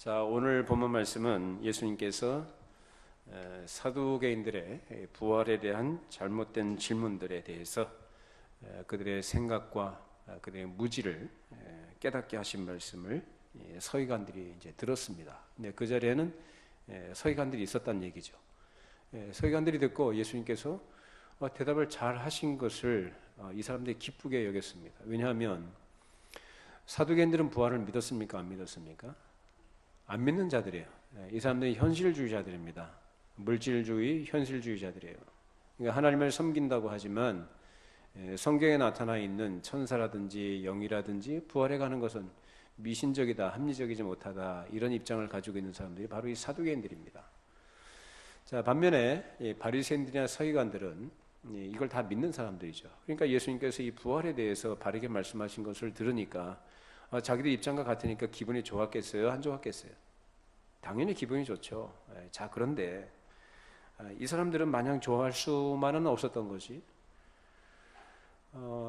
자, 오늘 본문 말씀은 예수님께서 사두개인들의 부활에 대한 잘못된 질문들에 대해서 그들의 생각과 그들의 무지를 깨닫게 하신 말씀을 서기관들이 이제 들었습니다. 근데 그 자리에는 서기관들이 있었다는 얘기죠. 서기관들이 듣고 예수님께서 대답을 잘 하신 것을 이 사람들이 기쁘게 여겼습니다. 왜냐하면 사두개인들은 부활을 믿었습니까? 안 믿었습니까? 안 믿는 자들이에요. 이 사람들이 현실주의자들입니다. 물질주의, 현실주의자들이에요. 그러니까 하나님을 섬긴다고 하지만 성경에 나타나 있는 천사라든지 영이라든지 부활해 가는 것은 미신적이다, 합리적이지 못하다, 이런 입장을 가지고 있는 사람들이 바로 이 사두개인들입니다. 자, 반면에 바리새인들이나 서기관들은 이걸 다 믿는 사람들이죠. 그러니까 예수님께서 이 부활에 대해서 바르게 말씀하신 것을 들으니까 자기들 입장과 같으니까 기분이 좋았겠어요? 안 좋았겠어요? 당연히 기분이 좋죠. 자, 그런데 이 사람들은 마냥 좋아할 수만은 없었던 것이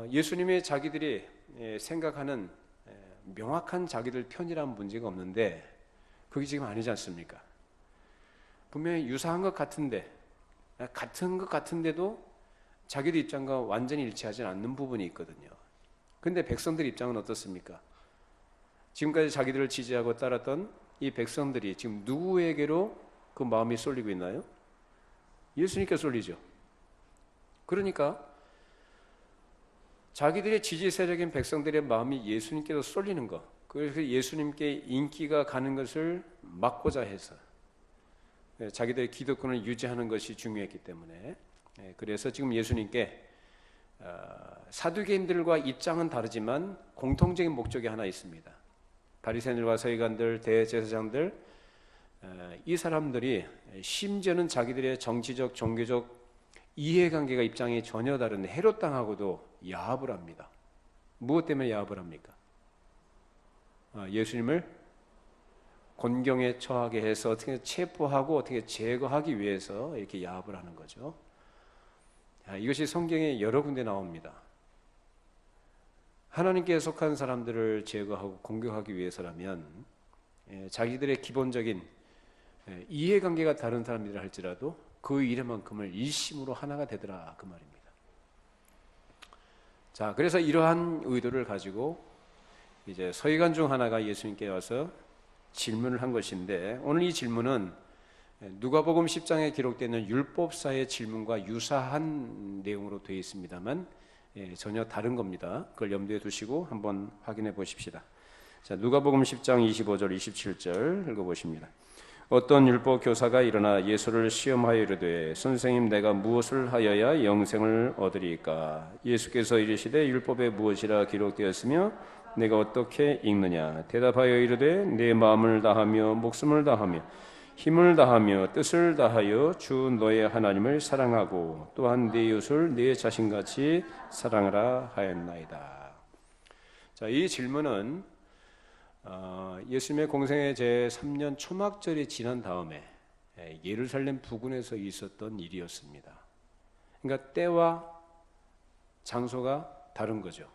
예수님의 자기들이 생각하는 명확한 자기들 편이라는 문제가 없는데 그게 지금 아니지 않습니까? 분명히 유사한 것 같은데 같은 것 같은데도 자기들 입장과 완전히 일치하지 않는 부분이 있거든요. 근데 백성들 입장은 어떻습니까? 지금까지 자기들을 지지하고 따랐던 이 백성들이 지금 누구에게로 그 마음이 쏠리고 있나요? 예수님께 쏠리죠. 그러니까 자기들의 지지 세력인 백성들의 마음이 예수님께로 쏠리는 것, 그래서 예수님께 인기가 가는 것을 막고자 해서 자기들의 기득권을 유지하는 것이 중요했기 때문에, 그래서 지금 예수님께 사두개인들과 입장은 다르지만 공통적인 목적이 하나 있습니다. 바리새인들과 서기관들, 대제사장들, 이 사람들이 심지어는 자기들의 정치적, 종교적 이해관계가 입장이 전혀 다른 헤롯 당하고도 야합을 합니다. 무엇 때문에 야합을 합니까? 예수님을 곤경에 처하게 해서 어떻게 체포하고 어떻게 제거하기 위해서 이렇게 야합을 하는 거죠. 이것이 성경에 여러 군데 나옵니다. 하나님께 속한 사람들을 제거하고 공격하기 위해서라면 자기들의 기본적인 이해관계가 다른 사람이라 할지라도 그 일에만큼을 일심으로 하나가 되더라, 그 말입니다. 자, 그래서 이러한 의도를 가지고 이제 서기관 중 하나가 예수님께 와서 질문을 한 것인데, 오늘 이 질문은 누가복음 10장에 기록되어 있는 율법사의 질문과 유사한 내용으로 되어 있습니다만 전혀 다른 겁니다. 그걸 염두에 두시고 한번 확인해 보십시다. 자, 누가복음 10장 25절 27절 읽어보십니다. 어떤 율법 교사가 일어나 예수를 시험하여 이르되 선생님, 내가 무엇을 하여야 영생을 얻으리까? 예수께서 이르시되 율법에 무엇이라 기록되었으며 내가 어떻게 읽느냐? 대답하여 이르되 내 마음을 다하며 목숨을 다하며 힘을 다하며 뜻을 다하여 주 너의 하나님을 사랑하고 또한 네 이웃을 네 자신같이 사랑하라 하였나이다. 자, 이 질문은 예수님의 공생의 제3년 초막절이 지난 다음에 예루살렘 부근에서 있었던 일이었습니다. 그러니까 때와 장소가 다른 거죠.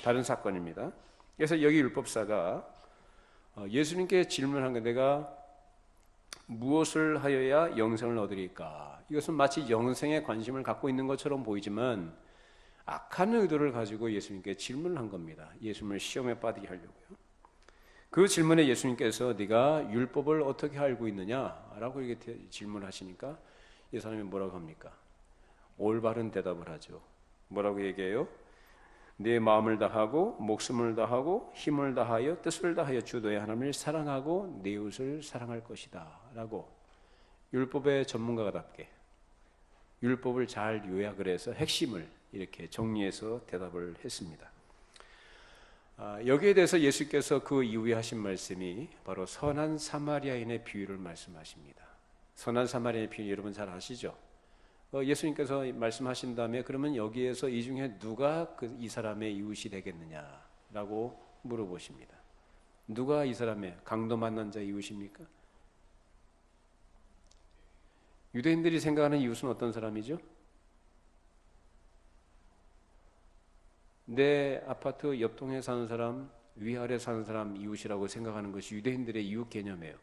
다른 사건입니다. 그래서 여기 율법사가 예수님께 질문한 거, 내가 무엇을 하여야 영생을 얻으리까? 이것은 마치 영생에 관심을 갖고 있는 것처럼 보이지만 악한 의도를 가지고 예수님께 질문을 한 겁니다. 예수님을 시험에 빠지게 하려고요. 그 질문에 예수님께서 네가 율법을 어떻게 알고 있느냐라고 이렇게 질문하시니까 이 사람이 뭐라고 합니까? 올바른 대답을 하죠. 뭐라고 얘기해요? 내 마음을 다하고 목숨을 다하고 힘을 다하여 뜻을 다하여 주 너의 하나님을 사랑하고 내 이웃을 사랑할 것이다 라고 율법의 전문가답게 율법을 잘 요약을 해서 핵심을 이렇게 정리해서 대답을 했습니다. 여기에 대해서 예수께서 그 이후에 하신 말씀이 바로 선한 사마리아인의 비유를 말씀하십니다. 선한 사마리아인의 비유 여러분 잘 아시죠? 예수님께서 말씀하신 다음에 그러면 여기에서 이 중에 누가 이 사람의 이웃이 되겠느냐라고 물어보십니다. 누가 이 사람의 강도 만난 자의 이웃입니까? 유대인들이 생각하는 이웃은 어떤 사람이죠? 내 아파트 옆동에 사는 사람, 위아래 사는 사람 이웃이라고 생각하는 것이 유대인들의 이웃 개념이에요.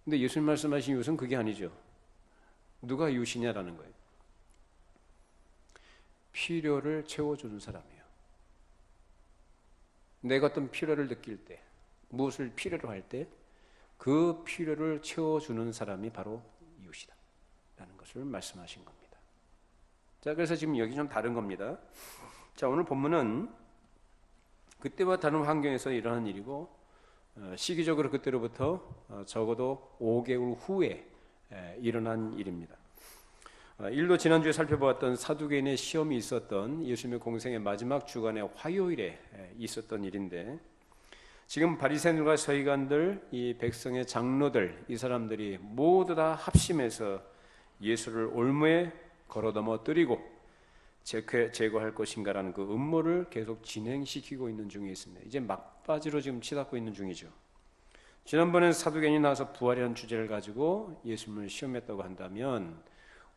근데 예수님 말씀하신 이웃은 그게 아니죠. 누가 이웃이냐라는 거예요. 필요를 채워주는 사람이에요. 내가 어떤 필요를 느낄 때, 무엇을 필요로 할 때 그 필요를 채워주는 사람이 바로 이웃이다 라는 것을 말씀하신 겁니다. 자, 그래서 지금 여기 좀 다른 겁니다. 자, 오늘 본문은 그때와 다른 환경에서 일어난 일이고 시기적으로 그때로부터 적어도 5개월 후에 일어난 일입니다. 일도 지난주에 살펴보았던 사두개인의 시험이 있었던 예수님의 공생의 마지막 주간의 화요일에 있었던 일인데, 지금 바리새인들과 서기관들, 이 백성의 장로들, 이 사람들이 모두 다 합심해서 예수를 올무에 걸어넘어뜨리고 제거할 것인가라는 그 음모를 계속 진행시키고 있는 중에 있습니다. 이제 막바지로 지금 치닫고 있는 중이죠. 지난번엔 사두개인이 나와서 부활이라는 주제를 가지고 예수님을 시험했다고 한다면,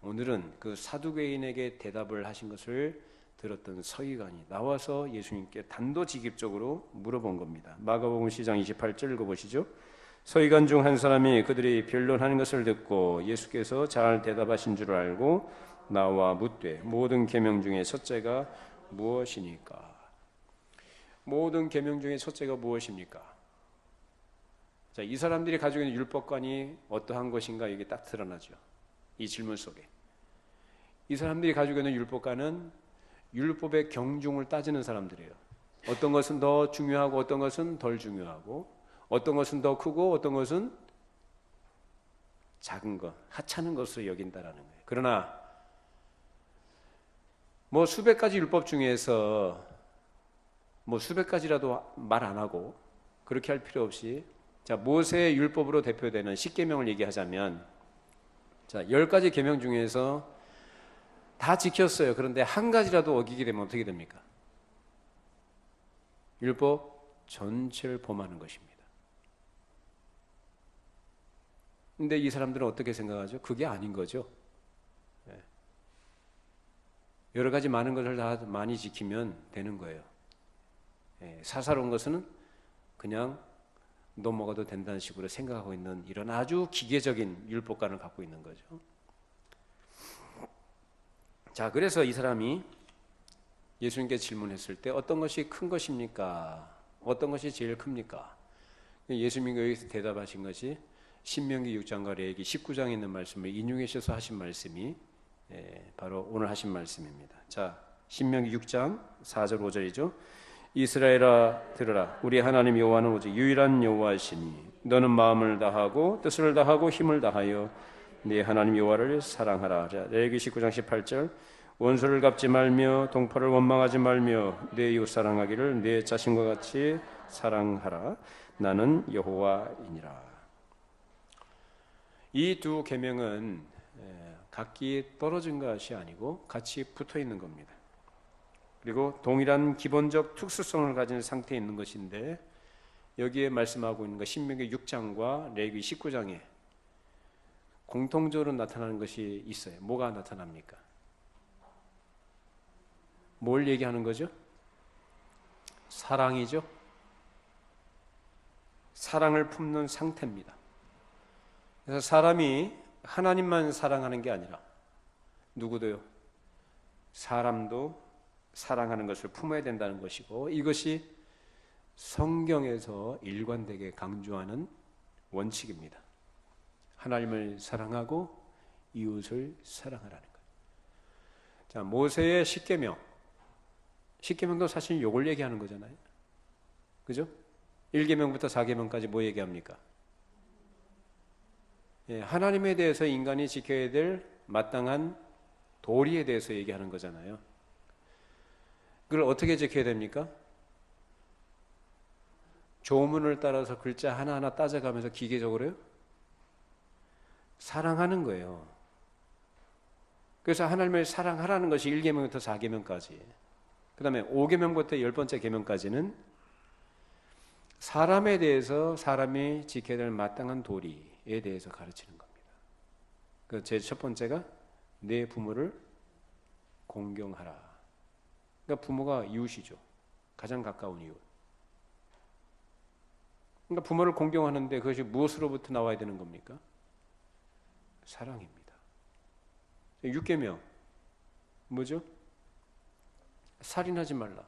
오늘은 그 사두개인에게 대답을 하신 것을 들었던 서기관이 나와서 예수님께 단도직입적으로 물어본 겁니다. 마가복음 10장 28절 읽어보시죠. 서기관 중 한 사람이 그들이 변론하는 것을 듣고 예수께서 잘 대답하신 줄 알고 나와 묻되 모든 계명 중에 첫째가 무엇이니까? 모든 계명 중에 첫째가 무엇입니까? 자, 이 사람들이 가지고 있는 율법관이 어떠한 것인가 이게 딱 드러나죠. 이 질문 속에 이 사람들이 가지고 있는 율법관은 율법의 경중을 따지는 사람들이에요. 어떤 것은 더 중요하고 어떤 것은 덜 중요하고, 어떤 것은 더 크고 어떤 것은 작은 것, 하찮은 것으로 여긴다라는 거예요. 그러나 뭐 수백 가지 율법 중에서 뭐 수백 가지라도 말 안 하고 그렇게 할 필요 없이, 자, 모세의 율법으로 대표되는 10계명을 얘기하자면, 자, 10가지 계명 중에서 다 지켰어요. 그런데 한 가지라도 어기게 되면 어떻게 됩니까? 율법 전체를 범하는 것입니다. 근데 이 사람들은 어떻게 생각하죠? 그게 아닌 거죠. 여러 가지 많은 것을 다 많이 지키면 되는 거예요. 사사로운 것은 그냥 넘어가도 된다는 식으로 생각하고 있는 이런 아주 기계적인 율법관을 갖고 있는 거죠. 자, 그래서 이 사람이 예수님께 질문했을 때 어떤 것이 큰 것입니까? 어떤 것이 제일 큽니까? 예수님이 여기서 대답하신 것이 신명기 6장과 레위기 19장에 있는 말씀을 인용해 주셔서 하신 말씀이 바로 오늘 하신 말씀입니다. 자, 신명기 6장 4절 5절이죠. 이스라엘아 들으라, 우리 하나님 여호와는 오직 유일한 여호와시니 너는 마음을 다하고 뜻을 다하고 힘을 다하여 네 하나님 여호와를 사랑하라. 자, 레위기 19장 18절, 원수를 갚지 말며 동포를 원망하지 말며 내 이웃 사랑하기를 내 자신과 같이 사랑하라. 나는 여호와이니라. 이 두 계명은 각기 떨어진 것이 아니고 같이 붙어 있는 겁니다. 그리고 동일한 기본적 특수성을 가진 상태에 있는 것인데, 여기에 말씀하고 있는 것 신명기 6장과 레위기 19장에 공통적으로 나타나는 것이 있어요. 뭐가 나타납니까? 뭘 얘기하는 거죠? 사랑이죠. 사랑을 품는 상태입니다. 그래서 사람이 하나님만 사랑하는 게 아니라 누구도요, 사람도 사랑하는 것을 품어야 된다는 것이고, 이것이 성경에서 일관되게 강조하는 원칙입니다. 하나님을 사랑하고 이웃을 사랑하라는 것. 자, 모세의 10계명, 10계명도 사실 요걸 얘기하는 거잖아요. 그죠? 1계명부터 4계명까지 뭐 얘기합니까? 하나님에 대해서 인간이 지켜야 될 마땅한 도리에 대해서 얘기하는 거잖아요. 그걸 어떻게 지켜야 됩니까? 조문을 따라서 글자 하나하나 따져가면서 기계적으로요? 사랑하는 거예요. 그래서 하나님을 사랑하라는 것이 1계명부터 4계명까지, 그 다음에 5계명부터 10번째 계명까지는 사람에 대해서 사람이 지켜야 될 마땅한 도리에 대해서 가르치는 겁니다. 그 제 첫 번째가 내 부모를 공경하라. 그러니까 부모가 이웃이죠. 가장 가까운 이유. 그러니까 부모를 공경하는데 그것이 무엇으로부터 나와야 되는 겁니까? 사랑입니다. 6계명 뭐죠? 살인하지 말라.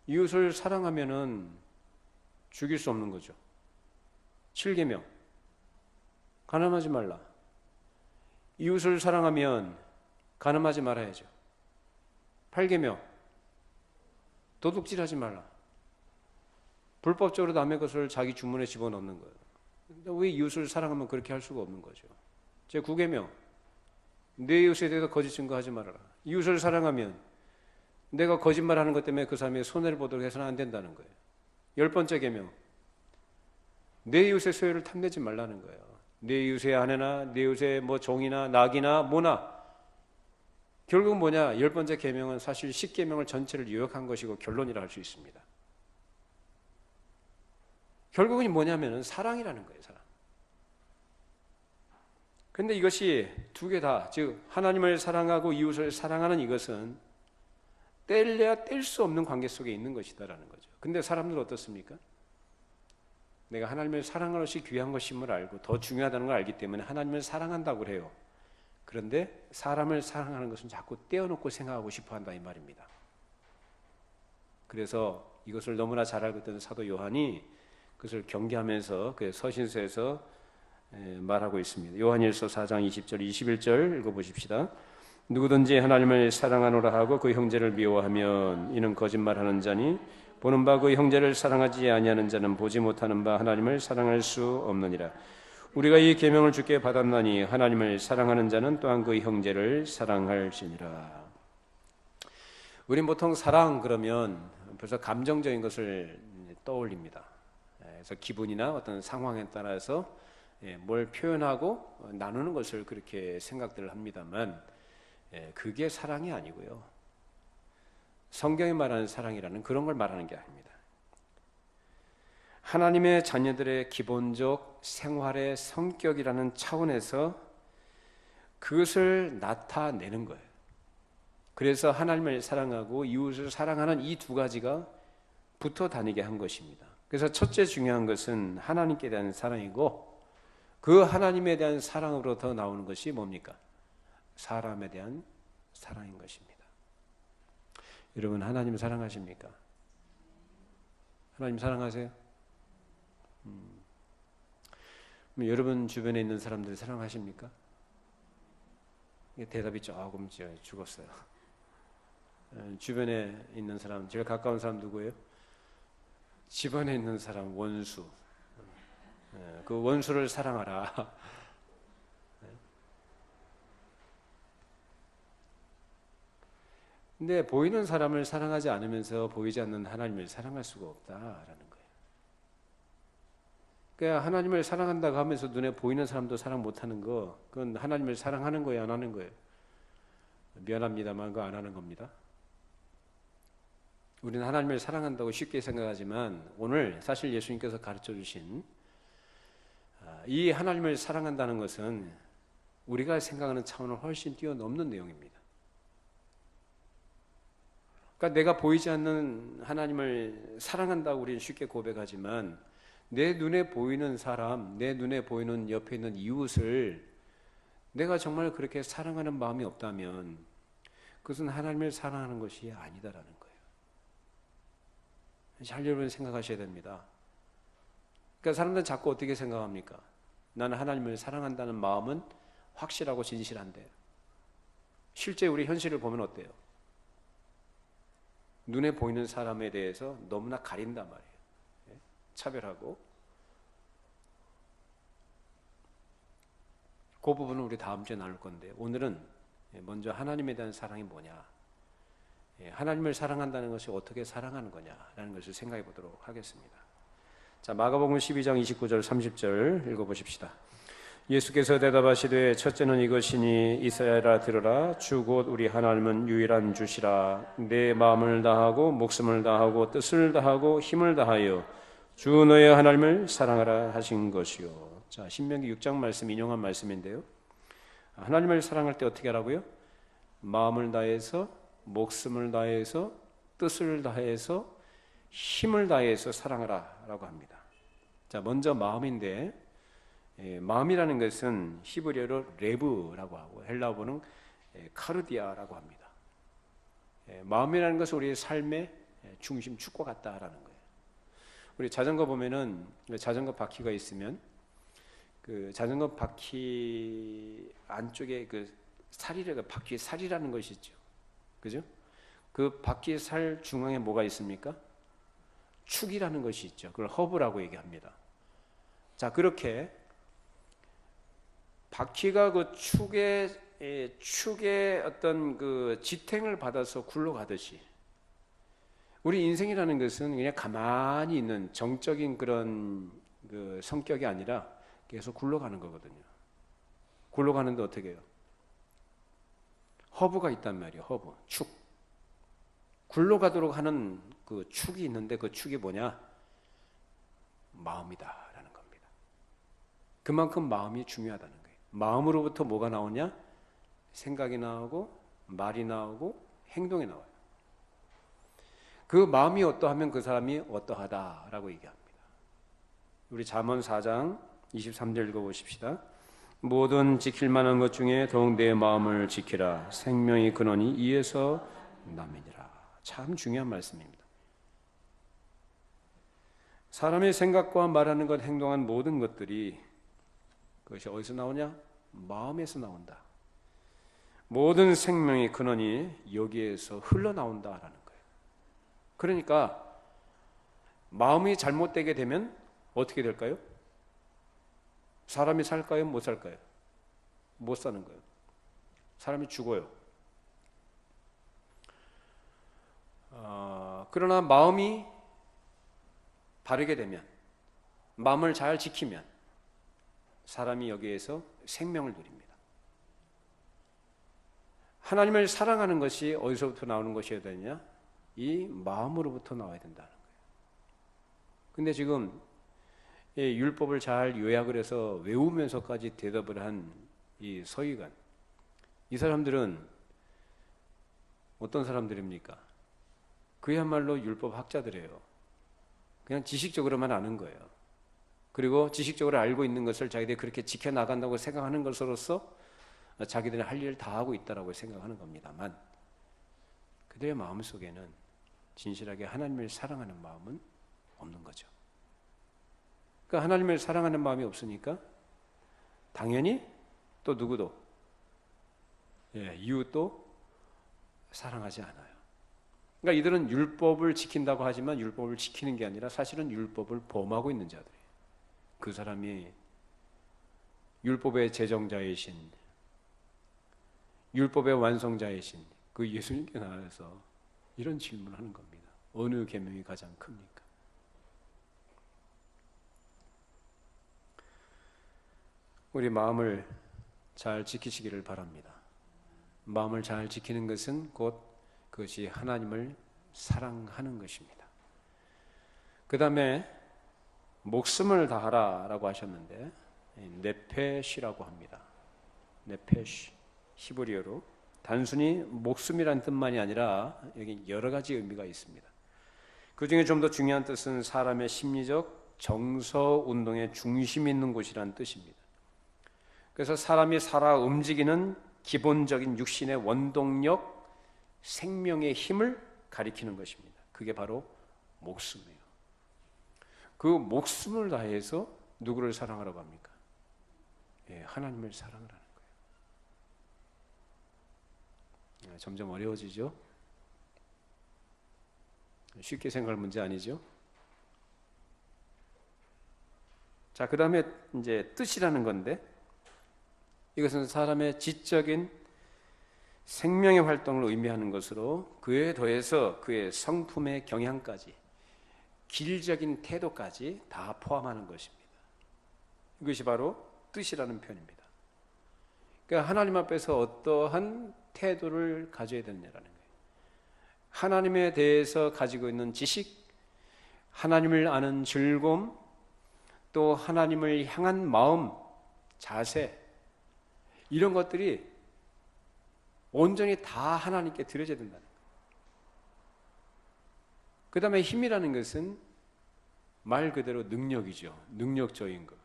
이웃을 사랑하면은 죽일 수 없는 거죠. 7계명 가늠하지 말라. 이웃을 사랑하면 가늠하지 말아야죠. 8계명 도둑질하지 말라. 불법적으로 남의 것을 자기 주머니에 집어넣는 거예요. 왜 이웃을 사랑하면 그렇게 할 수가 없는 거죠. 제 9계명 내 이웃에 대해서 거짓 증거하지 말아라. 이웃을 사랑하면 내가 거짓말하는 것 때문에 그 사람이 손해를 보도록 해서는 안 된다는 거예요. 10번째 계명 내 이웃의 소유를 탐내지 말라는 거예요. 내 이웃의 아내나 내 이웃의 뭐 종이나 낙이나 뭐나 결국은 뭐냐? 10번째 계명은 사실 10계명을 전체를 요약한 것이고 결론이라 할 수 있습니다. 결국은 뭐냐면은 사랑이라는 거예요. 사랑. 그런데 이것이 두 개 다, 즉 하나님을 사랑하고 이웃을 사랑하는 이것은 뗄래야 뗄 수 없는 관계 속에 있는 것이다라는 거죠. 근데 사람들은 어떻습니까? 내가 하나님을 사랑하는 것이 귀한 것임을 알고 더 중요하다는 걸 알기 때문에 하나님을 사랑한다고 해요. 그런데 사람을 사랑하는 것은 자꾸 떼어놓고 생각하고 싶어한다 이 말입니다. 그래서 이것을 너무나 잘 알고 있던 사도 요한이 그것을 경계하면서 그 서신서에서 말하고 있습니다. 요한일서 4장 20절 21절 읽어보십시다. 누구든지 하나님을 사랑하노라 하고 그 형제를 미워하면 이는 거짓말하는 자니 보는 바 그 형제를 사랑하지 아니하는 자는 보지 못하는 바 하나님을 사랑할 수 없느니라. 우리가 이 계명을 주께 받았나니 하나님을 사랑하는 자는 또한 그 형제를 사랑할지니라. 우린 보통 사랑 그러면 벌써 감정적인 것을 떠올립니다. 그래서 기분이나 어떤 상황에 따라서 뭘 표현하고 나누는 것을 그렇게 생각들을 합니다만 그게 사랑이 아니고요. 성경이 말하는 사랑이라는 그런 걸 말하는 게 아닙니다. 하나님의 자녀들의 기본적 생활의 성격이라는 차원에서 그것을 나타내는 거예요. 그래서 하나님을 사랑하고 이웃을 사랑하는 이 두 가지가 붙어 다니게 한 것입니다. 그래서 첫째 중요한 것은 하나님께 대한 사랑이고 그 하나님에 대한 사랑으로 더 나오는 것이 뭡니까? 사람에 대한 사랑인 것입니다. 여러분 하나님 사랑하십니까? 하나님 사랑하세요? 여러분 주변에 있는 사람들 사랑하십니까? 대답이 조금 죽었어요. 주변에 있는 사람, 제일 가까운 사람 누구예요? 집안에 있는 사람, 원수. 그 원수를 사랑하라. 근데 보이는 사람을 사랑하지 않으면서 보이지 않는 하나님을 사랑할 수가 없다라는 거예요. 그러니까 하나님을 사랑한다고 하면서 눈에 보이는 사람도 사랑 못하는 거, 그건 하나님을 사랑하는 거예요, 안 하는 거예요? 미안합니다만 그거 안 하는 겁니다. 우리는 하나님을 사랑한다고 쉽게 생각하지만 오늘 사실 예수님께서 가르쳐 주신 이 하나님을 사랑한다는 것은 우리가 생각하는 차원을 훨씬 뛰어넘는 내용입니다. 그러니까 내가 보이지 않는 하나님을 사랑한다고 우리는 쉽게 고백하지만 내 눈에 보이는 사람, 내 눈에 보이는 옆에 있는 이웃을 내가 정말 그렇게 사랑하는 마음이 없다면 그것은 하나님을 사랑하는 것이 아니다라는 거예요. 잘 여러분 생각하셔야 됩니다. 그러니까 사람들은 자꾸 어떻게 생각합니까? 나는 하나님을 사랑한다는 마음은 확실하고 진실한데 실제 우리 현실을 보면 어때요? 눈에 보이는 사람에 대해서 너무나 가린단 말이에요. 차별하고. 그 부분은 우리 다음 주에 나눌 건데 오늘은 먼저 하나님에 대한 사랑이 뭐냐, 하나님을 사랑한다는 것이 어떻게 사랑하는 거냐라는 것을 생각해 보도록 하겠습니다. 자, 마가복음 12장 29절 30절 읽어보십시다. 예수께서 대답하시되 첫째는 이것이니 이스라엘아 들으라. 주 곧 우리 하나님은 유일한 주시라. 내 마음을 다하고 목숨을 다하고 뜻을 다하고 힘을 다하여 주 너의 하나님을 사랑하라 하신 것이요. 자, 신명기 6장 말씀 인용한 말씀인데요. 하나님을 사랑할 때 어떻게 하라고요? 마음을 다해서 목숨을 다해서 뜻을 다해서 힘을 다해서 사랑하라 라고 합니다. 자, 먼저 마음인데, 마음이라는 것은 히브리어로 레브라고 하고 헬라어로는 카르디아라고 합니다. 마음이라는 것은 우리의 삶의 중심, 축과 같다라는 거예요. 우리 자전거 보면은 자전거 바퀴가 있으면 그 자전거 바퀴 안쪽에 그 살이라고, 바퀴 살이라는 것이 있죠. 그죠? 그 바퀴 살 중앙에 뭐가 있습니까? 축이라는 것이 있죠. 그걸 허브라고 얘기합니다. 자, 그렇게 바퀴가 그 축의 어떤 그 지탱을 받아서 굴러가듯이 우리 인생이라는 것은 그냥 가만히 있는 정적인 그런 그 성격이 아니라 계속 굴러가는 거거든요. 굴러가는데 어떻게 해요? 허브가 있단 말이에요. 허브, 축. 굴러가도록 하는 그 축이 있는데 그 축이 뭐냐? 마음이다라는 겁니다. 그만큼 마음이 중요하다는 거예요. 마음으로부터 뭐가 나오냐? 생각이 나오고 말이 나오고 행동이 나와요. 그 마음이 어떠하면 그 사람이 어떠하다라고 얘기합니다. 우리 잠언 4장 23절 읽어보십시다. 모든 지킬 만한 것 중에 더욱 내 마음을 지키라. 생명의 근원이 이에서 남이니라. 참 중요한 말씀입니다. 사람의 생각과 말하는 것, 행동한 모든 것들이 그것이 어디서 나오냐? 마음에서 나온다. 모든 생명의 근원이 여기에서 흘러나온다라는 거예요. 그러니까 마음이 잘못되게 되면 어떻게 될까요? 사람이 살까요? 못 살까요? 못 사는 거예요. 사람이 죽어요. 그러나 마음이 바르게 되면, 마음을 잘 지키면 사람이 여기에서 생명을 누립니다. 하나님을 사랑하는 것이 어디서부터 나오는 것이어야 되느냐? 이 마음으로부터 나와야 된다는 거예요. 근데 지금 율법을 잘 요약을 해서 외우면서까지 대답을 한 이 서기관, 이 사람들은 어떤 사람들입니까? 그야말로 율법 학자들이에요. 그냥 지식적으로만 아는 거예요. 그리고 지식적으로 알고 있는 것을 자기들이 그렇게 지켜나간다고 생각하는 것으로서 자기들이 할 일을 다 하고 있다고 생각하는 겁니다만, 그들의 마음속에는 진실하게 하나님을 사랑하는 마음은 없는 거죠. 그러니까 하나님을 사랑하는 마음이 없으니까 당연히 또 누구도, 이웃도 사랑하지 않아요. 그러니까 이들은 율법을 지킨다고 하지만 율법을 지키는 게 아니라 사실은 율법을 범하고 있는 자들이에요. 그 사람이 율법의 제정자이신, 율법의 완성자이신 그 예수님께 나와서 이런 질문을 하는 겁니다. 어느 계명이 가장 큽니까? 우리 마음을 잘 지키시기를 바랍니다. 마음을 잘 지키는 것은 곧 그것이 하나님을 사랑하는 것입니다. 그 다음에 목숨을 다하라 라고 하셨는데 네페시라고 합니다. 네페시, 히브리어로 단순히 목숨이라는 뜻만이 아니라 여기 여러 가지 의미가 있습니다. 그 중에 좀 더 중요한 뜻은 사람의 심리적 정서 운동의 중심이 있는 곳이라는 뜻입니다. 그래서 사람이 살아 움직이는 기본적인 육신의 원동력, 생명의 힘을 가리키는 것입니다. 그게 바로 목숨이에요. 그 목숨을 다해서 누구를 사랑하라고 합니까? 하나님을 사랑하라는 거예요. 점점 어려워지죠? 쉽게 생각할 문제 아니죠? 자, 그 다음에 이제 뜻이라는 건데, 이것은 사람의 지적인 생명의 활동을 의미하는 것으로 그에 더해서 그의 성품의 경향까지, 길적인 태도까지 다 포함하는 것입니다. 이것이 바로 뜻이라는 표현입니다. 그러니까 하나님 앞에서 어떠한 태도를 가져야 되느냐라는 거예요. 하나님에 대해서 가지고 있는 지식, 하나님을 아는 즐거움, 또 하나님을 향한 마음, 자세, 이런 것들이 온전히 다 하나님께 드려져야 된다는 거예요. 그 다음에 힘이라는 것은 말 그대로 능력이죠. 능력적인 것.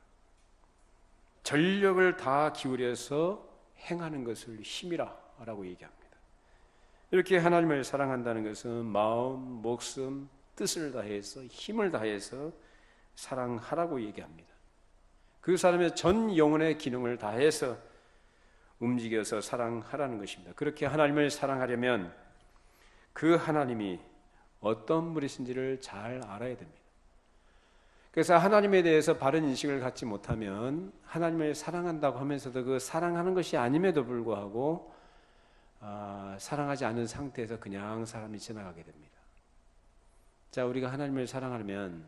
전력을 다 기울여서 행하는 것을 힘이라고 얘기합니다. 이렇게 하나님을 사랑한다는 것은 마음, 목숨, 뜻을 다해서 힘을 다해서 사랑하라고 얘기합니다. 그 사람의 전 영혼의 기능을 다해서 움직여서 사랑하라는 것입니다. 그렇게 하나님을 사랑하려면 그 하나님이 어떤 분이신지를 잘 알아야 됩니다. 그래서 하나님에 대해서 바른 인식을 갖지 못하면 하나님을 사랑한다고 하면서도 그 사랑하는 것이 아님에도 불구하고 사랑하지 않은 상태에서 그냥 사람이 지나가게 됩니다. 자, 우리가 하나님을 사랑하려면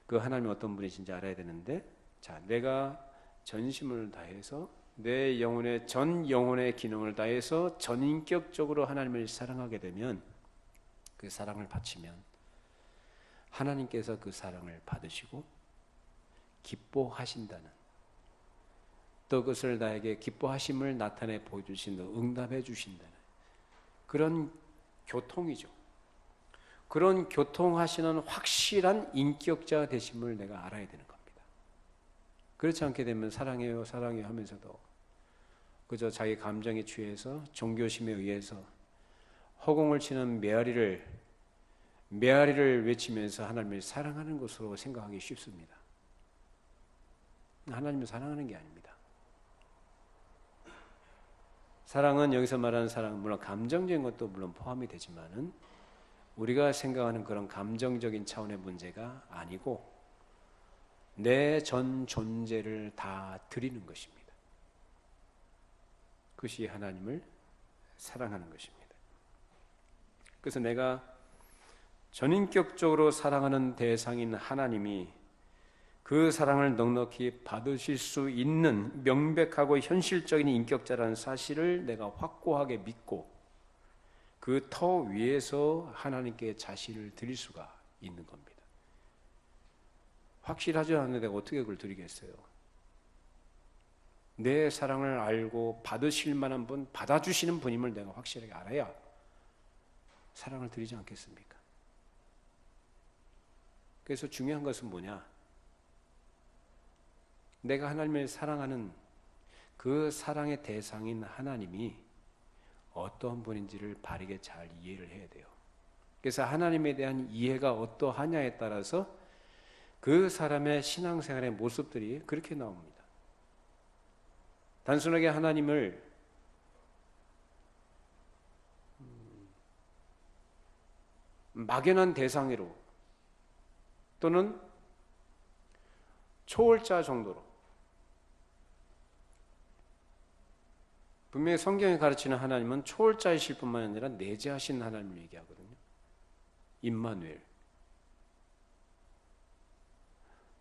그 하나님이 어떤 분이신지 알아야 되는데, 자, 내가 전심을 다해서 내 영혼의 전 영혼의 기능을 다해서 전인격적으로 하나님을 사랑하게 되면, 그 사랑을 바치면 하나님께서 그 사랑을 받으시고 기뻐하신다는, 또 그것을 나에게 기뻐하심을 나타내 보여주신다, 응답해 주신다는 그런 교통이죠. 그런 교통하시는 확실한 인격자가 되심을 내가 알아야 되는 겁니다. 그렇지 않게 되면 사랑해요 사랑해요 하면서도 그저 자기 감정에 취해서 종교심에 의해서 허공을 치는 메아리를 외치면서 하나님을 사랑하는 것으로 생각하기 쉽습니다. 하나님을 사랑하는 게 아닙니다. 사랑은 여기서 말하는 사랑은 물론 감정적인 것도 물론 포함이 되지만은 우리가 생각하는 그런 감정적인 차원의 문제가 아니고 내 전 존재를 다 드리는 것입니다. 그것이 하나님을 사랑하는 것입니다. 그래서 내가 전인격적으로 사랑하는 대상인 하나님이 그 사랑을 넉넉히 받으실 수 있는 명백하고 현실적인 인격자라는 사실을 내가 확고하게 믿고 그 터 위에서 하나님께 자신을 드릴 수가 있는 겁니다. 확실하지 않은데 내가 어떻게 그걸 드리겠어요? 내 사랑을 알고 받으실 만한 분, 받아주시는 분임을 내가 확실하게 알아야 사랑을 드리지 않겠습니까? 그래서 중요한 것은 뭐냐? 내가 하나님을 사랑하는 그 사랑의 대상인 하나님이 어떠한 분인지를 바르게 잘 이해를 해야 돼요. 그래서 하나님에 대한 이해가 어떠하냐에 따라서 그 사람의 신앙생활의 모습들이 그렇게 나옵니다. 단순하게 하나님을 막연한 대상으로 또는 초월자 정도로, 분명히 성경이 가르치는 하나님은 초월자이실 뿐만 아니라 내재하신 하나님을 얘기하거든요. 임마누엘.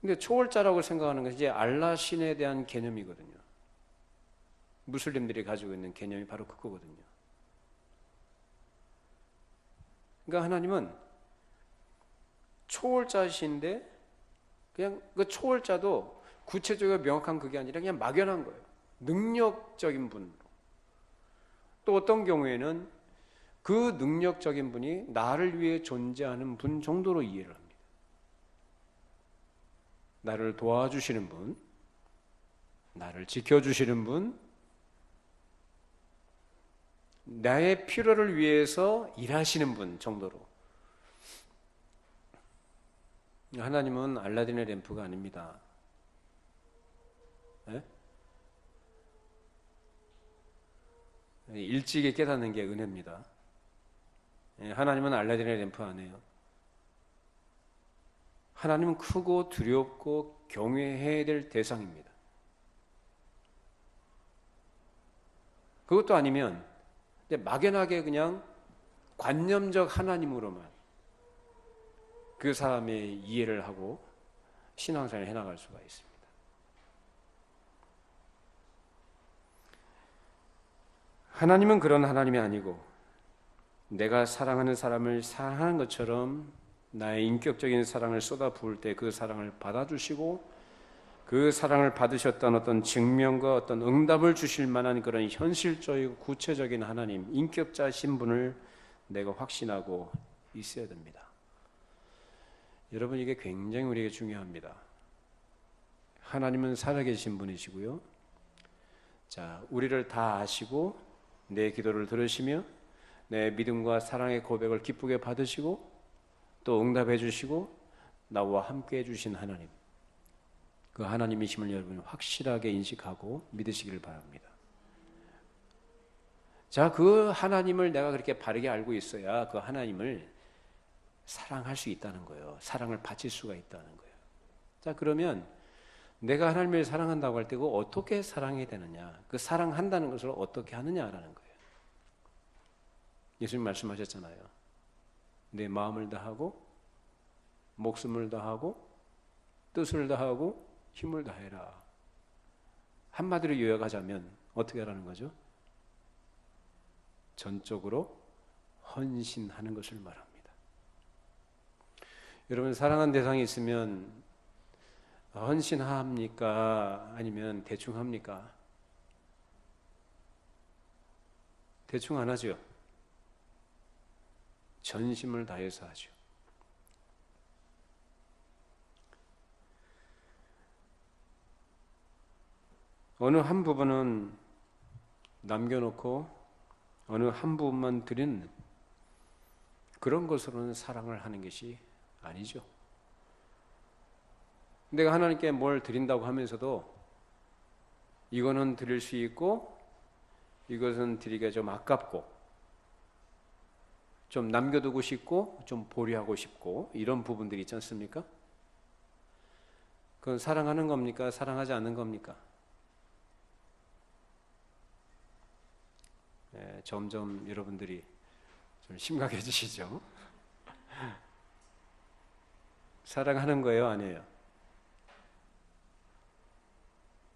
근데 초월자라고 생각하는 것이 이제 알라 신에 대한 개념이거든요. 무슬림들이 가지고 있는 개념이 바로 그거거든요. 그러니까 하나님은 초월자이신데 그냥 그 초월자도 구체적이고 명확한 그게 아니라 그냥 막연한 거예요. 능력적인 분으로. 또 어떤 경우에는 그 능력적인 분이 나를 위해 존재하는 분 정도로 이해를 합니다. 나를 도와주시는 분, 나를 지켜주시는 분, 나의 필요를 위해서 일하시는 분 정도로. 하나님은 알라딘의 램프가 아닙니다. 네? 일찍이 깨닫는 게 은혜입니다. 하나님은 알라딘의 램프 아니에요. 하나님은 크고 두렵고 경외해야 될 대상입니다. 그것도 아니면 막연하게 그냥 관념적 하나님으로만 그 사람의 이해를 하고 신앙생활을 해나갈 수가 있습니다. 하나님은 그런 하나님이 아니고 내가 사랑하는 사람을 사랑하는 것처럼 나의 인격적인 사랑을 쏟아 부을 때 그 사랑을 받아주시고 그 사랑을 받으셨다는 어떤 증명과 어떤 응답을 주실 만한 그런 현실적이고 구체적인 하나님, 인격자 신분을 내가 확신하고 있어야 됩니다. 여러분, 이게 굉장히 우리에게 중요합니다. 하나님은 살아계신 분이시고요. 자, 우리를 다 아시고 내 기도를 들으시며 내 믿음과 사랑의 고백을 기쁘게 받으시고 또 응답해 주시고 나와 함께 해주신 하나님, 그 하나님이심을 여러분 확실하게 인식하고 믿으시기를 바랍니다. 자, 그 하나님을 내가 그렇게 바르게 알고 있어야 그 하나님을 사랑할 수 있다는 거예요. 사랑을 바칠 수가 있다는 거예요. 자, 그러면 내가 하나님을 사랑한다고 할 때 그 어떻게 사랑해야 되느냐, 그 사랑한다는 것을 어떻게 하느냐라는 거예요. 예수님 말씀하셨잖아요. 내 마음을 다하고 목숨을 다하고 뜻을 다하고 힘을 다해라. 한마디로 요약하자면 어떻게 하라는 거죠? 전적으로 헌신하는 것을 말합니다. 여러분, 사랑하는 대상이 있으면 헌신합니까? 아니면 대충 합니까? 대충 안 하죠. 전심을 다해서 하죠. 어느 한 부분은 남겨놓고 어느 한 부분만 드리는 그런 것으로는 사랑을 하는 것이 아니죠. 내가 하나님께 뭘 드린다고 하면서도 이거는 드릴 수 있고 이것은 드리기가 좀 아깝고 좀 남겨두고 싶고 좀 보류하고 싶고 이런 부분들이 있지 않습니까? 그건 사랑하는 겁니까? 사랑하지 않는 겁니까? 네, 점점 여러분들이 좀 심각해지시죠? 사랑하는 거예요? 아니에요?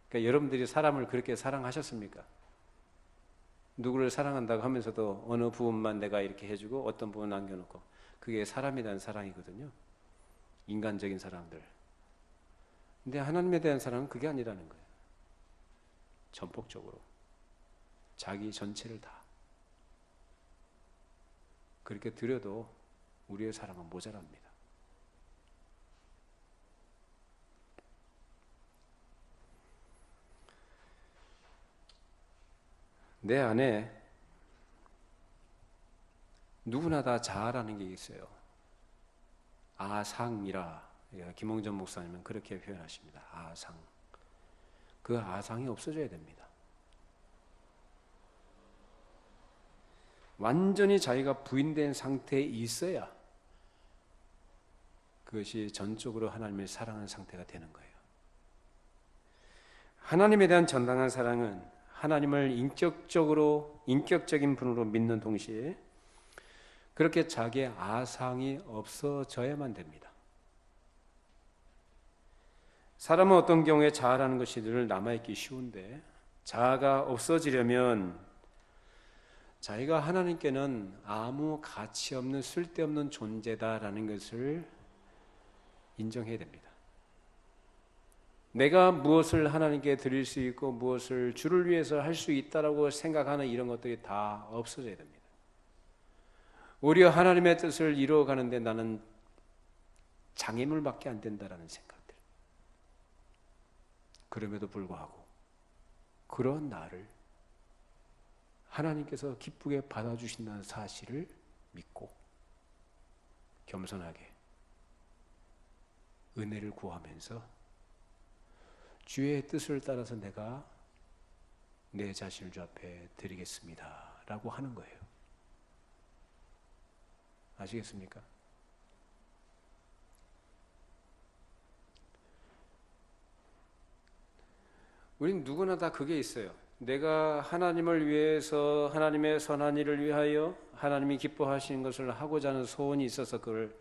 그러니까 여러분들이 사람을 그렇게 사랑하셨습니까? 누구를 사랑한다고 하면서도 어느 부분만 내가 이렇게 해주고 어떤 부분 남겨놓고, 그게 사람에 대한 사랑이거든요. 인간적인 사랑들. 근데 하나님에 대한 사랑은 그게 아니라는 거예요. 전폭적으로 자기 전체를 다 그렇게 드려도 우리의 사랑은 모자랍니다. 내 안에 누구나 다 자아라는 게 있어요. 아상이라 김홍전 목사님은 그렇게 표현하십니다. 아상. 그 아상이 없어져야 됩니다. 완전히 자기가 부인된 상태에 있어야 그것이 전적으로 하나님을 사랑하는 상태가 되는 거예요. 하나님에 대한 전당한 사랑은 하나님을 인격적인 분으로 믿는 동시에 그렇게 자기의 아상이 없어져야만 됩니다. 사람은 어떤 경우에 자아라는 것이 늘 남아있기 쉬운데, 자아가 없어지려면 자기가 하나님께는 아무 가치 없는 쓸데없는 존재다라는 것을 인정해야 됩니다. 내가 무엇을 하나님께 드릴 수 있고 무엇을 주를 위해서 할 수 있다라고 생각하는 이런 것들이 다 없어져야 됩니다. 오히려 하나님의 뜻을 이루어가는데 나는 장애물밖에 안 된다라는 생각들. 그럼에도 불구하고 그런 나를 하나님께서 기쁘게 받아주신다는 사실을 믿고 겸손하게 은혜를 구하면서 주의 뜻을 따라서 내가 내 자신을 주 앞에 드리겠습니다 라고 하는 거예요. 아시겠습니까? 우린 누구나 다 그게 있어요. 내가 하나님을 위해서, 하나님의 선한 일을 위하여 하나님이 기뻐하시는 것을 하고자 하는 소원이 있어서 그걸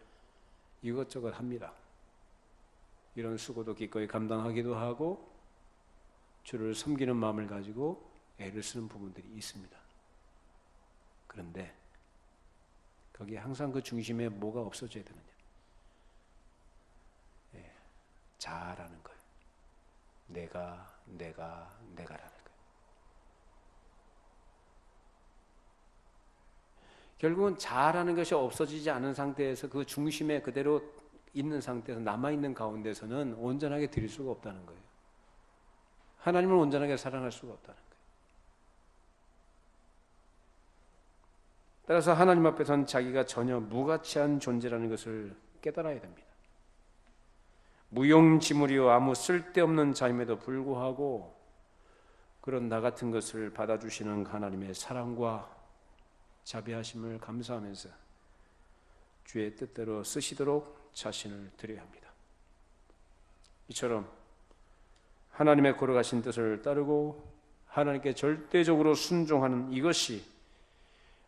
이것저것 합니다. 이런 수고도 기꺼이 감당하기도 하고 주를 섬기는 마음을 가지고 애를 쓰는 부분들이 있습니다. 그런데 거기에 항상 그 중심에 뭐가 없어져야 되느냐? 자아라는 거예요. 내가라는 거예요. 결국은 자아라는 것이 없어지지 않은 상태에서 그 중심에 그대로 있는 상태에서 남아있는 가운데서는 온전하게 드릴 수가 없다는 거예요. 하나님을 온전하게 사랑할 수가 없다는 거예요. 따라서 하나님 앞에서는 자기가 전혀 무가치한 존재라는 것을 깨달아야 됩니다. 무용지물이요 아무 쓸데없는 자임에도 불구하고 그런 나 같은 것을 받아주시는 하나님의 사랑과 자비하심을 감사하면서 주의 뜻대로 쓰시도록 자신을 드려야 합니다. 이처럼 하나님의 거룩하신 뜻을 따르고 하나님께 절대적으로 순종하는 이것이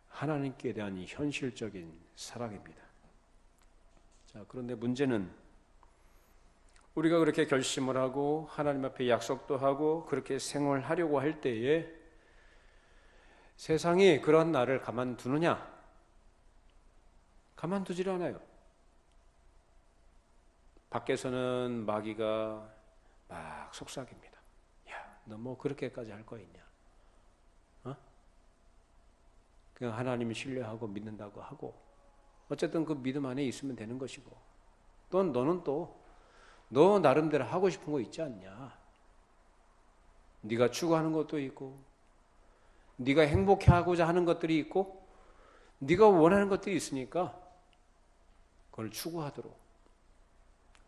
하나님께 대한 현실적인 사랑입니다. 자, 그런데 문제는 우리가 그렇게 결심을 하고 하나님 앞에 약속도 하고 그렇게 생활하려고 할 때에 세상이 그런 나를 가만두느냐? 가만두질 않아요. 밖에서는 마귀가 막 속삭입니다. 야, 너 뭐 그렇게까지 할 거 있냐? 그냥 하나님을 신뢰하고 믿는다고 하고 어쨌든 그 믿음 안에 있으면 되는 것이고 또 너는 또 너 나름대로 하고 싶은 거 있지 않냐? 네가 추구하는 것도 있고 네가 행복해하고자 하는 것들이 있고 네가 원하는 것들이 있으니까 그걸 추구하도록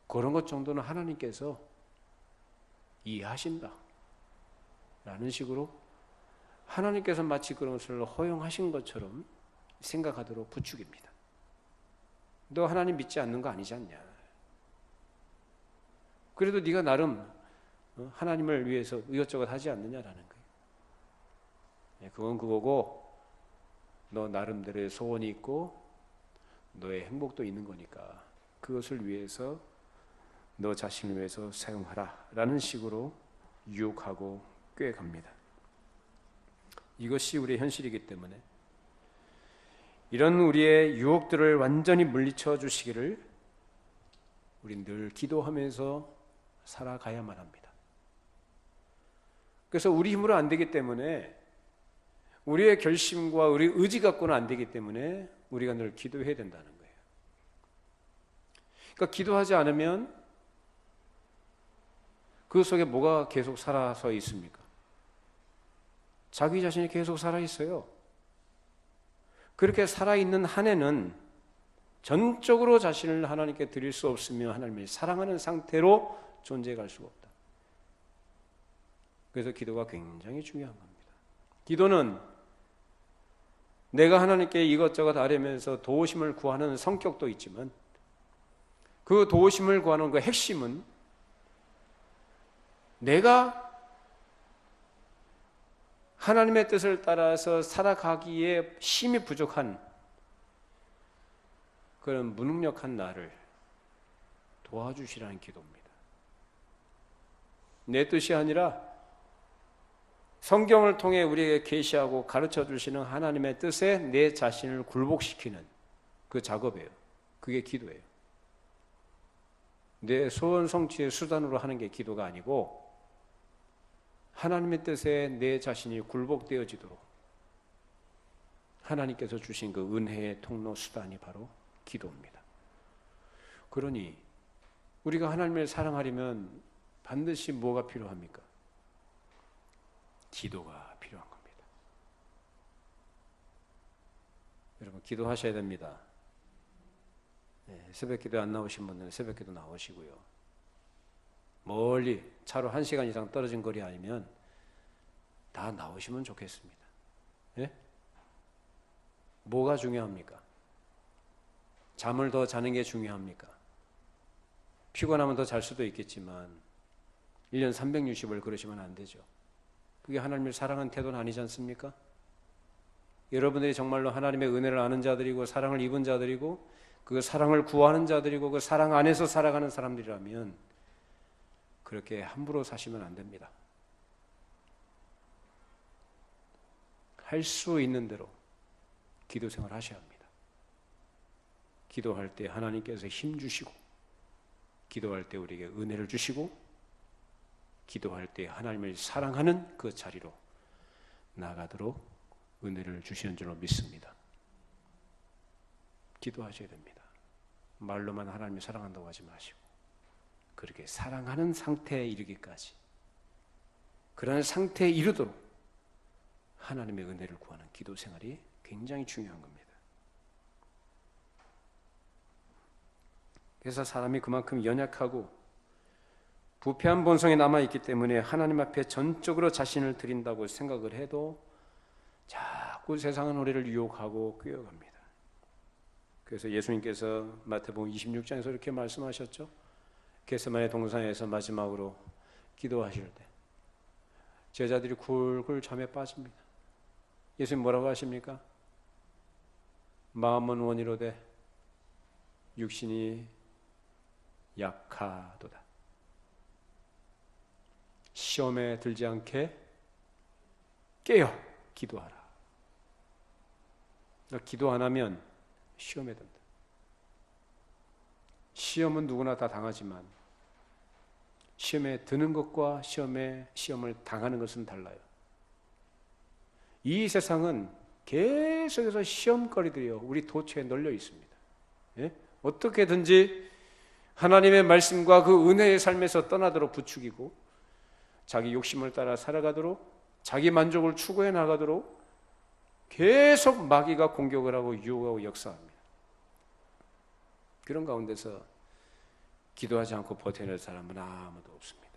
그런 것 정도는 하나님께서 이해하신다 라는 식으로 하나님께서 마치 그런 것을 허용하신 것처럼 생각하도록 부추깁니다. 너 하나님 믿지 않는 거 아니지 않냐? 그래도 네가 나름 하나님을 위해서 이것저것 하지 않느냐라는 거예요. 그건 그거고 너 나름대로의 소원이 있고 너의 행복도 있는 거니까 그것을 위해서 너 자신을 위해서 사용하라 라는 식으로 유혹하고 꾀갑니다. 이것이 우리의 현실이기 때문에 이런 우리의 유혹들을 완전히 물리쳐 주시기를 우리 늘 기도하면서 살아가야만 합니다. 그래서 우리 힘으로 안 되기 때문에 우리의 결심과 우리 의지 갖고는 안 되기 때문에 우리가 늘 기도해야 된다는 거예요. 그러니까 기도하지 않으면 그 속에 뭐가 계속 살아서 있습니까? 자기 자신이 계속 살아있어요. 그렇게 살아있는 한 해는 전적으로 자신을 하나님께 드릴 수 없으며 하나님을 사랑하는 상태로 존재해 갈 수가 없다. 그래서 기도가 굉장히 중요한 겁니다. 기도는 내가 하나님께 이것저것 아뢰면서 도우심을 구하는 성격도 있지만 그 도우심을 구하는 그 핵심은 내가 하나님의 뜻을 따라서 살아가기에 힘이 부족한 그런 무능력한 나를 도와주시라는 기도입니다. 내 뜻이 아니라 성경을 통해 우리에게 계시하고 가르쳐 주시는 하나님의 뜻에 내 자신을 굴복시키는 그 작업이에요. 그게 기도예요. 내 소원 성취의 수단으로 하는 게 기도가 아니고 하나님의 뜻에 내 자신이 굴복되어지도록 하나님께서 주신 그 은혜의 통로 수단이 바로 기도입니다. 그러니 우리가 하나님을 사랑하려면 반드시 뭐가 필요합니까? 기도가 필요한 겁니다. 여러분 기도하셔야 됩니다. 새벽기도 안 나오신 분들은 새벽기도 나오시고요. 멀리 차로 1시간 이상 떨어진 거리 아니면 다 나오시면 좋겠습니다. 예? 뭐가 중요합니까? 잠을 더 자는 게 중요합니까? 피곤하면 더 잘 수도 있겠지만 1년 360을 그러시면 안 되죠. 그게 하나님을 사랑하는 태도는 아니지 않습니까? 여러분들이 정말로 하나님의 은혜를 아는 자들이고 사랑을 입은 자들이고 그 사랑을 구하는 자들이고 그 사랑 안에서 살아가는 사람들이라면 그렇게 함부로 사시면 안 됩니다. 할 수 있는 대로 기도 생활 하셔야 합니다. 기도할 때 하나님께서 힘 주시고 기도할 때 우리에게 은혜를 주시고 기도할 때 하나님을 사랑하는 그 자리로 나가도록 은혜를 주시는 줄로 믿습니다. 기도하셔야 됩니다. 말로만 하나님을 사랑한다고 하지 마시고 그렇게 사랑하는 상태에 이르기까지, 그런 상태에 이르도록 하나님의 은혜를 구하는 기도 생활이 굉장히 중요한 겁니다. 그래서 사람이 그만큼 연약하고 부패한 본성이 남아있기 때문에 하나님 앞에 전적으로 자신을 드린다고 생각을 해도 자꾸 세상은 우리를 유혹하고 끄어갑니다. 그래서 예수님께서 마태복음 26장에서 이렇게 말씀하셨죠. 겟세마네 동산에서 마지막으로 기도하실 때 제자들이 굴굴 잠에 빠집니다. 예수님 뭐라고 하십니까? 마음은 원이로되 육신이 약하도다. 시험에 들지 않게 깨어 기도하라. 기도 안 하면 시험에 든다. 시험은 누구나 다 당하지만 시험에 드는 것과 시험을 당하는 것은 달라요. 이 세상은 계속해서 시험거리들이요 우리 도처에 널려 있습니다. 예? 어떻게든지 하나님의 말씀과 그 은혜의 삶에서 떠나도록 부추기고 자기 욕심을 따라 살아가도록 자기 만족을 추구해 나가도록 계속 마귀가 공격을 하고 유혹하고 역사합니다. 그런 가운데서 기도하지 않고 버텨낼 사람은 아무도 없습니다.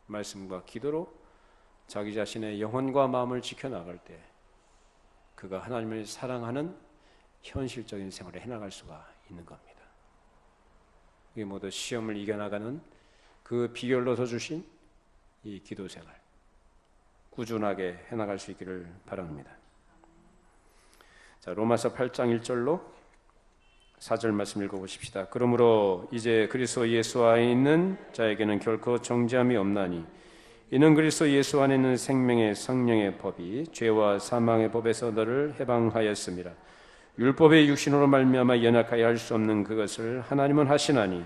말씀과 기도로 자기 자신의 영혼과 마음을 지켜나갈 때 그가 하나님을 사랑하는 현실적인 생활을 해나갈 수가 있는 겁니다. 이게 모두 시험을 이겨나가는 그 비결로 서 주신 이 기도 생활 꾸준하게 해나갈 수 있기를 바랍니다. 자, 로마서 8장 1절로 4절 말씀 읽어보십시다. 그러므로 이제 그리스도 예수 안에 있는 자에게는 결코 정죄함이 없나니 이는 그리스도 예수 안에 있는 생명의 성령의 법이 죄와 사망의 법에서 너를 해방하였습니다. 율법의 육신으로 말미암아 연약하여 할 수 없는 그것을 하나님은 하시나니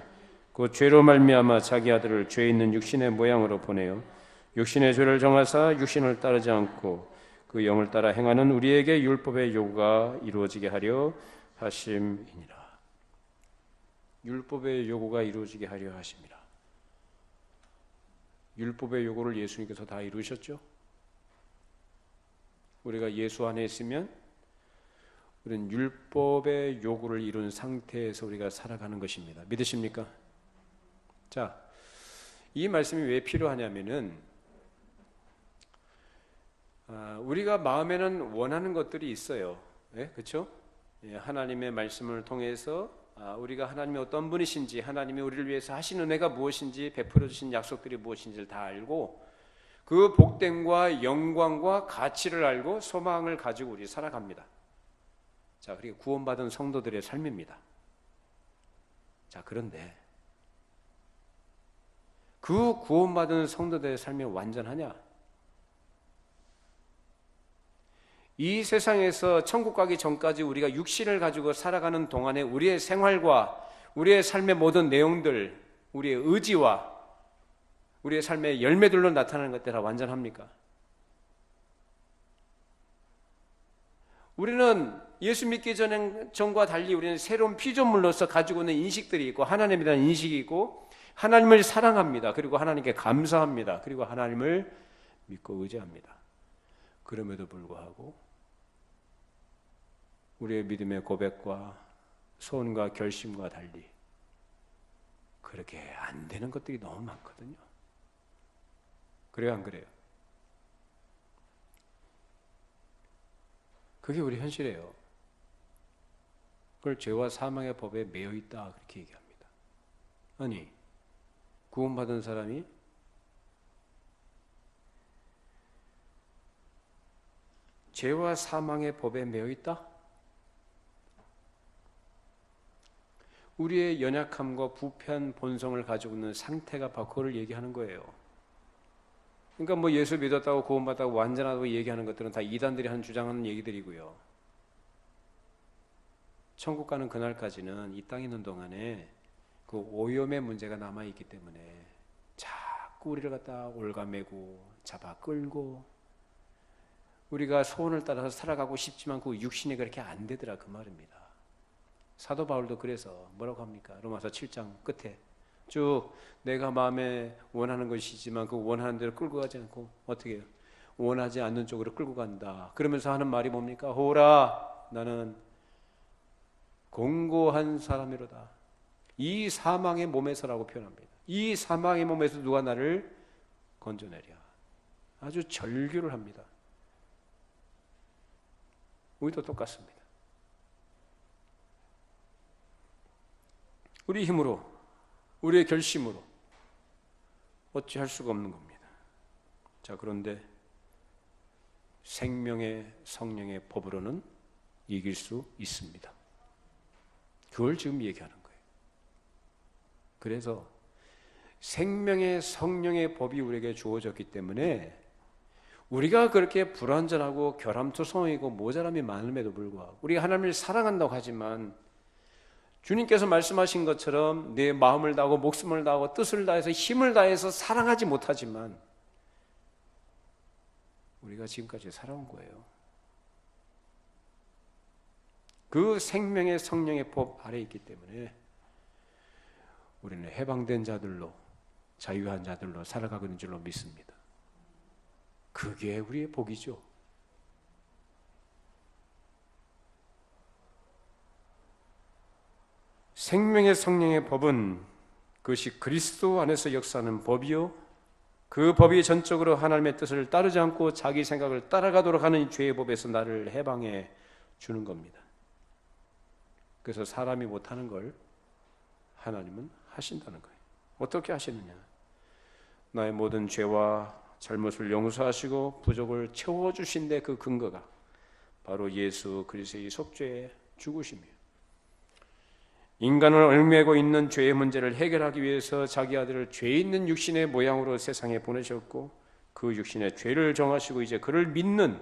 그 죄로 말미암아 자기 아들을 죄 있는 육신의 모양으로 보내어 육신의 죄를 정하사 육신을 따르지 않고 그 영을 따라 행하는 우리에게 율법의 요구가 이루어지게 하려 하심이니라. 율법의 요구가 이루어지게 하려 하심이라. 율법의 요구를 예수님께서 다 이루셨죠? 우리가 예수 안에 있으면 우리는 율법의 요구를 이룬 상태에서 우리가 살아가는 것입니다. 믿으십니까? 자, 이 말씀이 왜 필요하냐면은 우리가 마음에는 원하는 것들이 있어요. 예? 그렇죠? 예, 하나님의 말씀을 통해서 우리가 하나님이 어떤 분이신지, 하나님이 우리를 위해서 하신 은혜가 무엇인지, 베풀어 주신 약속들이 무엇인지를 다 알고 그 복됨과 영광과 가치를 알고 소망을 가지고 우리 살아갑니다. 자, 그리고 구원받은 성도들의 삶입니다. 자, 그런데 그 구원받은 성도들의 삶이 완전하냐? 이 세상에서 천국 가기 전까지 우리가 육신을 가지고 살아가는 동안에 우리의 생활과 우리의 삶의 모든 내용들, 우리의 의지와 우리의 삶의 열매들로 나타나는 것들 다 완전합니까? 우리는 예수 믿기 전과 달리 우리는 새로운 피조물로서 가지고 있는 인식들이 있고 하나님에 대한 인식이 있고 하나님을 사랑합니다. 그리고 하나님께 감사합니다. 그리고 하나님을 믿고 의지합니다. 그럼에도 불구하고 우리의 믿음의 고백과 소원과 결심과 달리 그렇게 안 되는 것들이 너무 많거든요. 그래요, 안 그래요? 그게 우리 현실이에요. 그걸 죄와 사망의 법에 매여 있다 그렇게 얘기합니다. 아니, 구원받은 사람이 죄와 사망의 법에 매여 있다? 우리의 연약함과 부패한 본성을 가지고 있는 상태가 바로 그걸 얘기하는 거예요. 그러니까 뭐 예수 믿었다고 구원받았다고 완전하다고 얘기하는 것들은 다 이단들이 주장하는 얘기들이고요. 천국 가는 그날까지는 이 땅에 있는 동안에 그 오염의 문제가 남아있기 때문에 자꾸 우리를 갖다 올가매고 잡아 끌고 우리가 소원을 따라서 살아가고 싶지만 그 육신이 그렇게 안 되더라 그 말입니다. 사도 바울도 그래서 뭐라고 합니까? 로마서 7장 끝에 쭉 내가 마음에 원하는 것이지만 그 원하는 대로 끌고 가지 않고 어떻게 해요? 원하지 않는 쪽으로 끌고 간다. 그러면서 하는 말이 뭡니까? 호라 나는 공고한 사람이로다. 이 사망의 몸에서라고 표현합니다. 이 사망의 몸에서 누가 나를 건져내랴. 아주 절규를 합니다. 우리도 똑같습니다. 우리 힘으로, 우리의 결심으로 어찌할 수가 없는 겁니다. 자, 그런데 생명의 성령의 법으로는 이길 수 있습니다. 그걸 지금 얘기하는 거예요. 그래서 생명의 성령의 법이 우리에게 주어졌기 때문에 우리가 그렇게 불완전하고 결함투성이고 모자람이 많음에도 불구하고 우리가 하나님을 사랑한다고 하지만 주님께서 말씀하신 것처럼 내 마음을 다하고 목숨을 다하고 뜻을 다해서 힘을 다해서 사랑하지 못하지만 우리가 지금까지 살아온 거예요. 그 생명의 성령의 법 아래에 있기 때문에 우리는 해방된 자들로 자유한 자들로 살아가고 있는 줄로 믿습니다. 그게 우리의 복이죠. 생명의 성령의 법은 그것이 그리스도 안에서 역사하는 법이요 그 법이 전적으로 하나님의 뜻을 따르지 않고 자기 생각을 따라가도록 하는 죄의 법에서 나를 해방해 주는 겁니다. 그래서 사람이 못하는 걸 하나님은 하신다는 거예요. 어떻게 하시느냐? 나의 모든 죄와 잘못을 용서하시고 부족을 채워주신데 그 근거가 바로 예수 그리스도의 속죄의 죽으심이에요. 인간을 얽매고 있는 죄의 문제를 해결하기 위해서 자기 아들을 죄 있는 육신의 모양으로 세상에 보내셨고 그 육신의 죄를 정하시고 이제 그를 믿는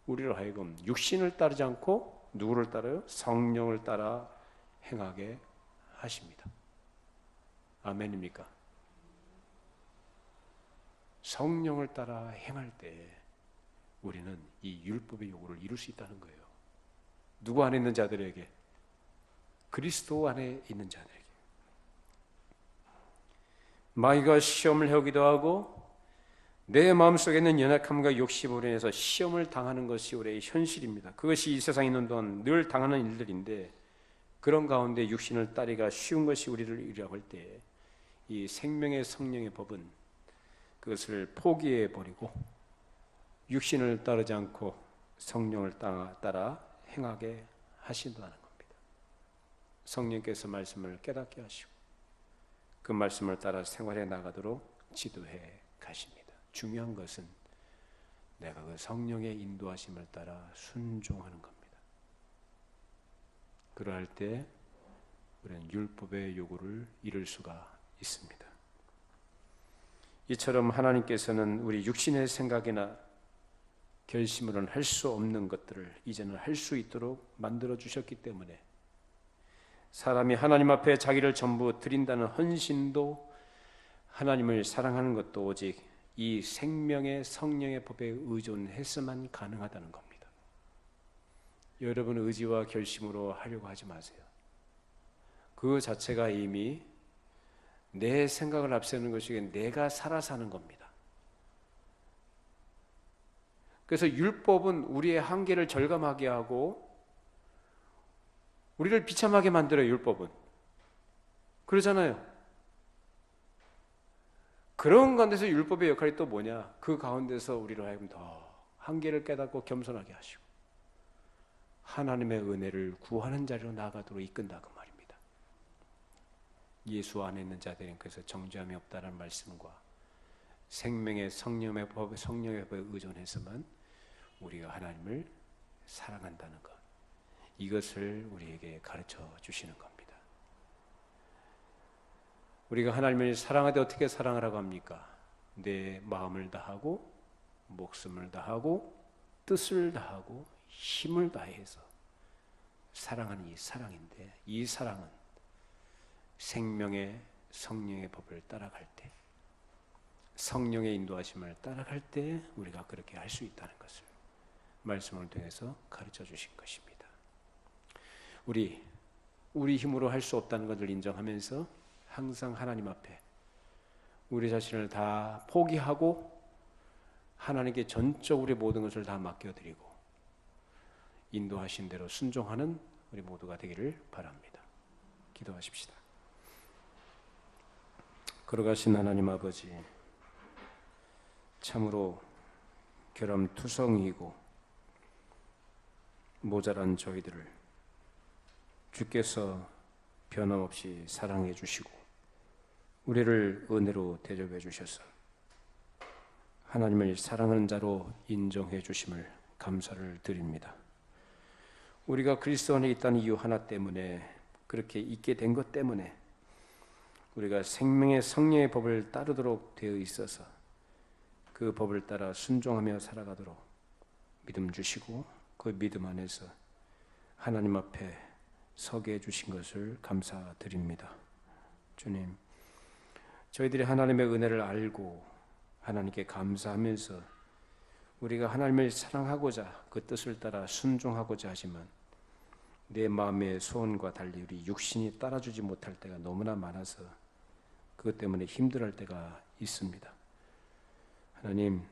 우리로 하여금 육신을 따르지 않고 누구를 따라요? 성령을 따라 행하게 하십니다. 아멘입니까? 성령을 따라 행할 때 우리는 이 율법의 요구를 이룰 수 있다는 거예요. 누구 안에 있는 자들에게? 그리스도 안에 있는 자들에게. 마귀가 시험을 해오기도 하고 내 마음속에 있는 연약함과 욕심으로 인해서 시험을 당하는 것이 우리의 현실입니다. 그것이 이 세상에 있는 동안 늘 당하는 일들인데 그런 가운데 육신을 따르기가 쉬운 것이 우리를 이라고 할 때 이 생명의 성령의 법은 그것을 포기해 버리고 육신을 따르지 않고 성령을 따라 행하게 하신다는 겁니다. 성령께서 말씀을 깨닫게 하시고 그 말씀을 따라 생활해 나가도록 지도해 가십니다. 중요한 것은 내가 그 성령의 인도하심을 따라 순종하는 겁니다. 그러할 때 우리는 율법의 요구를 이룰 수가 있습니다. 이처럼 하나님께서는 우리 육신의 생각이나 결심으로는 할 수 없는 것들을 이제는 할 수 있도록 만들어 주셨기 때문에 사람이 하나님 앞에 자기를 전부 드린다는 헌신도 하나님을 사랑하는 것도 오직 이 생명의 성령의 법에 의존해서만 가능하다는 겁니다. 여러분 의지와 결심으로 하려고 하지 마세요. 그 자체가 이미 내 생각을 앞세우는 것이 내가 살아 사는 겁니다. 그래서 율법은 우리의 한계를 절감하게 하고 우리를 비참하게 만들어요. 율법은 그러잖아요. 그런 가운데서 율법의 역할이 또 뭐냐? 그 가운데서 우리로 하여금 더 한계를 깨닫고 겸손하게 하시고 하나님의 은혜를 구하는 자리로 나아가도록 이끈다 그 말입니다. 예수 안에 있는 자들은 그래서 정죄함이 없다는 말씀과 생명의 성령의 법에 의존해서만 우리가 하나님을 사랑한다는 것, 이것을 우리에게 가르쳐 주시는 겁니다. 우리가 하나님을 사랑하되 어떻게 사랑하라고 합니까? 내 마음을 다하고 목숨을 다하고 뜻을 다하고 힘을 다해서 사랑하는 이 사랑인데 이 사랑은 생명의 성령의 법을 따라갈 때 성령의 인도하심을 따라갈 때 우리가 그렇게 할 수 있다는 것을 말씀을 통해서 가르쳐 주신 것입니다. 우리 우리 힘으로 할 수 없다는 것을 인정하면서 항상 하나님 앞에 우리 자신을 다 포기하고 하나님께 전적으로 모든 것을 다 맡겨드리고 인도하신 대로 순종하는 우리 모두가 되기를 바랍니다. 기도하십시다. 걸어가신 하나님 아버지, 참으로 결함투성이고 모자란 저희들을 주께서 변함없이 사랑해 주시고 우리를 은혜로 대접해 주셔서 하나님을 사랑하는 자로 인정해 주심을 감사를 드립니다. 우리가 그리스도 안에 있다는 이유 하나 때문에, 그렇게 있게 된 것 때문에 우리가 생명의 성령의 법을 따르도록 되어 있어서 그 법을 따라 순종하며 살아가도록 믿음 주시고 그 믿음 안에서 하나님 앞에 서게 해주신 것을 감사드립니다. 주님, 저희들이 하나님의 은혜를 알고 하나님께 감사하면서 우리가 하나님을 사랑하고자 그 뜻을 따라 순종하고자 하지만 내 마음의 소원과 달리 우리 육신이 따라주지 못할 때가 너무나 많아서 그것 때문에 힘들어할 때가 있습니다. 하나님,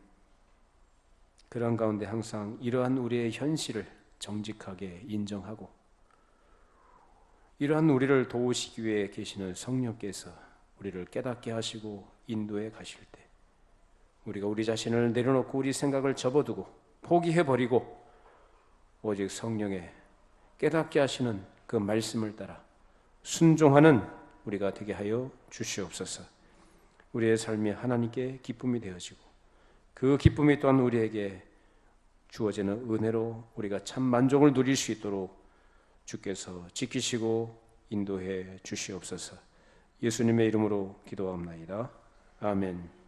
그러한 가운데 항상 이러한 우리의 현실을 정직하게 인정하고 이러한 우리를 도우시기 위해 계시는 성령께서 우리를 깨닫게 하시고 인도해 가실 때 우리가 우리 자신을 내려놓고 우리 생각을 접어두고 포기해버리고 오직 성령의 깨닫게 하시는 그 말씀을 따라 순종하는 우리가 되게 하여 주시옵소서. 우리의 삶이 하나님께 기쁨이 되어지고 그 기쁨이 또한 우리에게 주어지는 은혜로 우리가 참 만족을 누릴 수 있도록 주께서 지키시고 인도해 주시옵소서. 예수님의 이름으로 기도합나이다. 아멘.